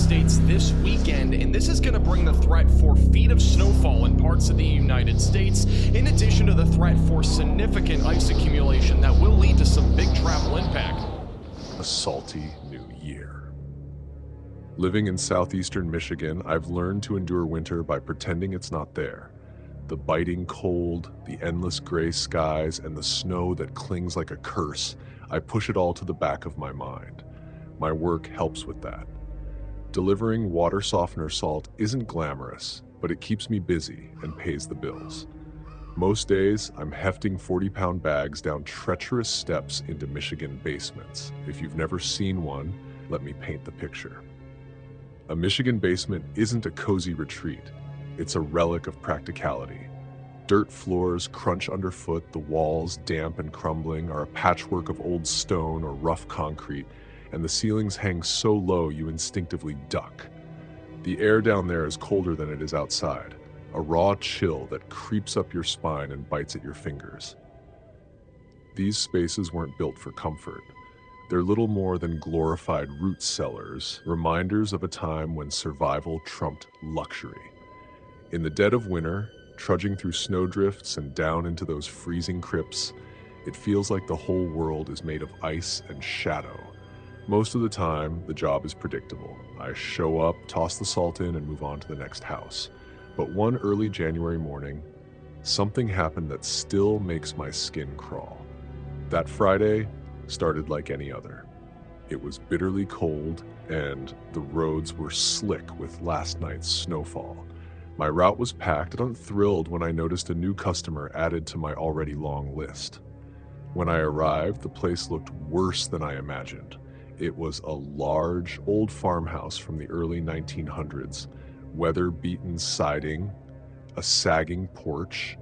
States this weekend, and this is going to bring the threat for feet of snowfall in parts of the United States, in addition to the threat for significant ice accumulation that will lead to some big travel impact. A salty new year. Living in southeastern Michigan, I've learned to endure winter by pretending it's not there. The biting cold, the endless gray skies, and the snow that clings like a curse, I push it all to the back of my mind. My work helps with that. Delivering water softener salt isn't glamorous, but it keeps me busy and pays the bills. Most days, I'm hefting 40-pound bags down treacherous steps into Michigan basements. If you've never seen one, let me paint the picture. A Michigan basement isn't a cozy retreat. It's a relic of practicality. Dirt floors crunch underfoot, the walls, damp and crumbling, are a patchwork of old stone or rough concrete, and the ceilings hang so low you instinctively duck. The air down there is colder than it is outside, a raw chill that creeps up your spine and bites at your fingers. These spaces weren't built for comfort. They're little more than glorified root cellars, reminders of a time when survival trumped luxury. In the dead of winter, trudging through snowdrifts and down into those freezing crypts, it feels like the whole world is made of ice and shadow. Most of the time, the job is predictable. I show up, toss the salt in, and move on to the next house. But one early January morning, something happened that still makes my skin crawl. That Friday started like any other. It was bitterly cold, and the roads were slick with last night's snowfall. My route was packed, and I'm thrilled when I noticed a new customer added to my already long list. When I arrived, the place looked worse than I imagined. It was a large, old farmhouse from the early 1900s, weather-beaten siding, a sagging porch,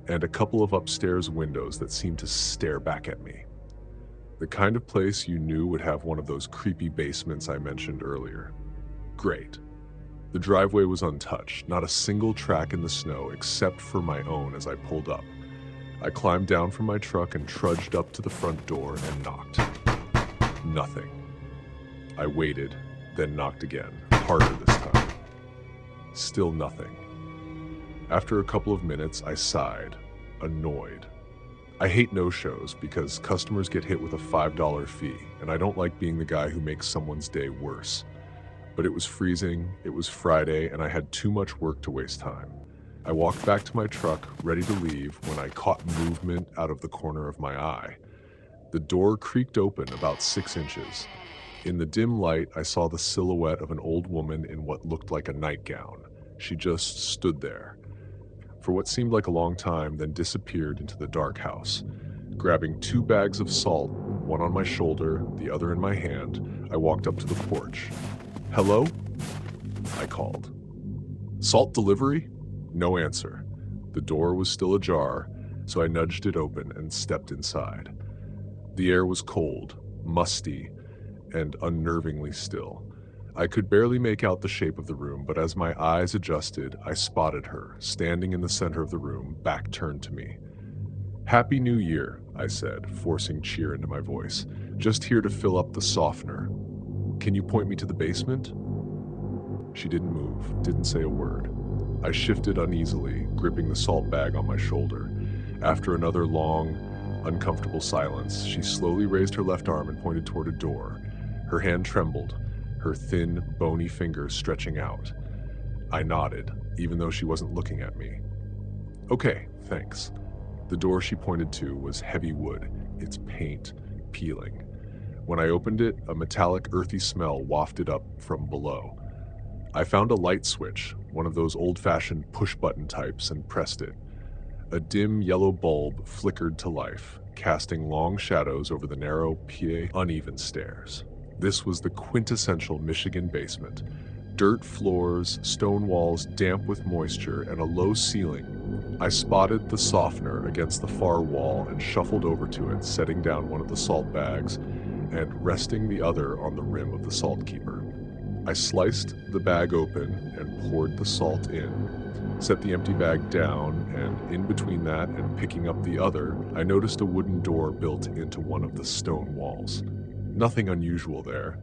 and a couple of upstairs windows that seemed to stare back at me. The kind of place you knew would have one of those creepy basements I mentioned earlier. Great. The driveway was untouched, not a single track in the snow except for my own as I pulled up. I climbed down from my truck and trudged up to the front door and knocked. Nothing. I waited, then knocked again, harder this time. Still nothing. After a couple of minutes, I sighed, annoyed. I hate no-shows because customers get hit with a $5 fee, and I don't like being the guy who makes someone's day worse. But it was freezing, it was Friday, and I had too much work to waste time. I walked back to my truck, ready to leave, when I caught movement out of the corner of my eye. The door creaked open about 6 inches. In the dim light, I saw the silhouette of an old woman in what looked like a nightgown. She just stood there for what seemed like a long time, then disappeared into the dark house. Grabbing 2 bags of salt, one on my shoulder, the other in my hand, I walked up to the porch. "Hello?" I called. "Salt delivery?" No answer. The door was still ajar, so I nudged it open and stepped inside. The air was cold, musty, and unnervingly still. I could barely make out the shape of the room, but as my eyes adjusted, I spotted her, standing in the center of the room, back turned to me. "Happy New Year," I said, forcing cheer into my voice. "Just here to fill up the softener. Can you point me to the basement?" She didn't move, didn't say a word. I shifted uneasily, gripping the salt bag on my shoulder. After another long, uncomfortable silence, she slowly raised her left arm and pointed toward a door. Her hand trembled, her thin, bony fingers stretching out. I nodded, even though she wasn't looking at me. "Okay, thanks." The door she pointed to was heavy wood, its paint peeling. When I opened it, a metallic, earthy smell wafted up from below. I found a light switch, one of those old-fashioned push-button types, and pressed it. A dim yellow bulb flickered to life, casting long shadows over the narrow, uneven stairs. This was the quintessential Michigan basement. Dirt floors, stone walls damp with moisture, and a low ceiling. I spotted the softener against the far wall and shuffled over to it, setting down one of the salt bags and resting the other on the rim of the salt keeper. I sliced the bag open and poured the salt in, set the empty bag down, and in between that and picking up the other, I noticed a wooden door built into one of the stone walls. Nothing unusual there.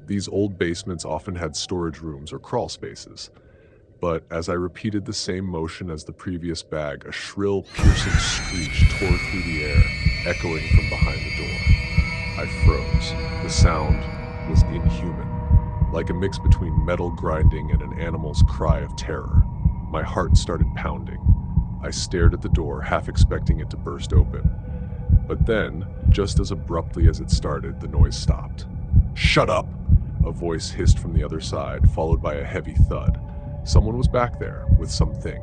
These old basements often had storage rooms or crawl spaces. But as I repeated the same motion as the previous bag, a shrill, piercing screech tore through the air, echoing from behind the door. I froze. The sound was inhuman, like a mix between metal grinding and an animal's cry of terror. My heart started pounding. I stared at the door, half expecting it to burst open. But then, just as abruptly as it started, the noise stopped. "Shut up!" A voice hissed from the other side, followed by a heavy thud. Someone was back there, with something.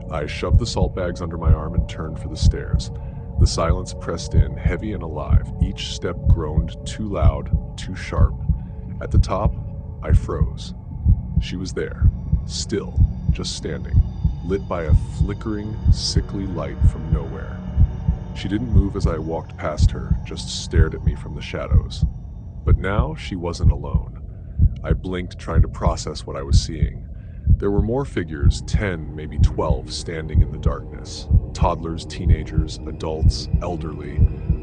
I shoved the salt bags under my arm and turned for the stairs. The silence pressed in, heavy and alive. Each step groaned, too loud, too sharp. At the top, I froze. She was there, still, just standing, lit by a flickering, sickly light from nowhere. She didn't move as I walked past her, just stared at me from the shadows. But now she wasn't alone. I blinked, trying to process what I was seeing. There were more figures, 10, maybe 12, standing in the darkness. Toddlers, teenagers, adults, elderly,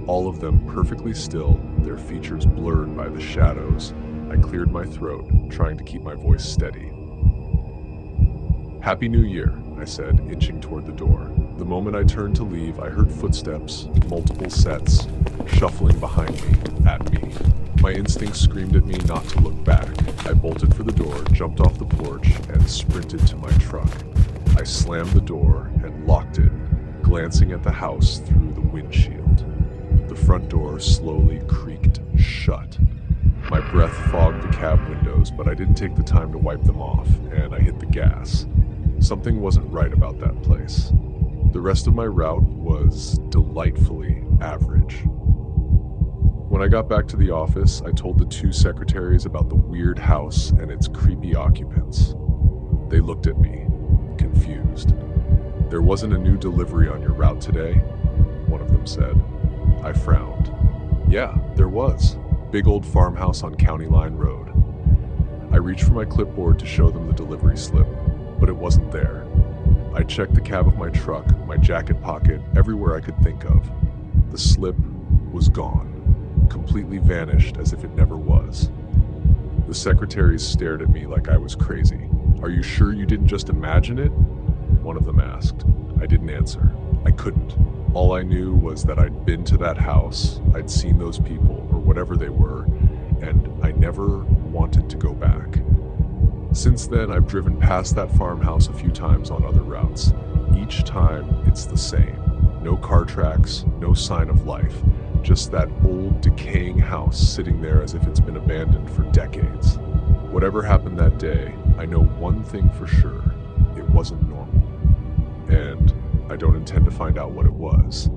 all of them perfectly still, their features blurred by the shadows. I cleared my throat, trying to keep my voice steady. "Happy New Year," I said, inching toward the door. The moment I turned to leave, I heard footsteps, multiple sets, shuffling behind me, at me. My instincts screamed at me not to look back. I bolted for the door, jumped off the porch, and sprinted to my truck. I slammed the door and locked it, glancing at the house through the windshield. The front door slowly creaked shut. My breath fogged the cab windows, but I didn't take the time to wipe them off, and I hit the gas. Something wasn't right about that place. The rest of my route was delightfully average. When I got back to the office, I told the two secretaries about the weird house and its creepy occupants. They looked at me, confused. "There wasn't a new delivery on your route today?" one of them said. I frowned. "Yeah, there was. Big old farmhouse on County Line Road." I reached for my clipboard to show them the delivery slip, but it wasn't there. I checked the cab of my truck, my jacket pocket, everywhere I could think of. The slip was gone, completely vanished as if it never was. The secretaries stared at me like I was crazy. "Are you sure you didn't just imagine it?" one of them asked. I didn't answer. I couldn't. All I knew was that I'd been to that house, I'd seen those people, or whatever they were, and I never wanted to go back. Since then, I've driven past that farmhouse a few times on other routes. Each time, it's the same. No car tracks, no sign of life. Just that old, decaying house sitting there as if it's been abandoned for decades. Whatever happened that day, I know one thing for sure. It wasn't normal. And I don't intend to find out what it was.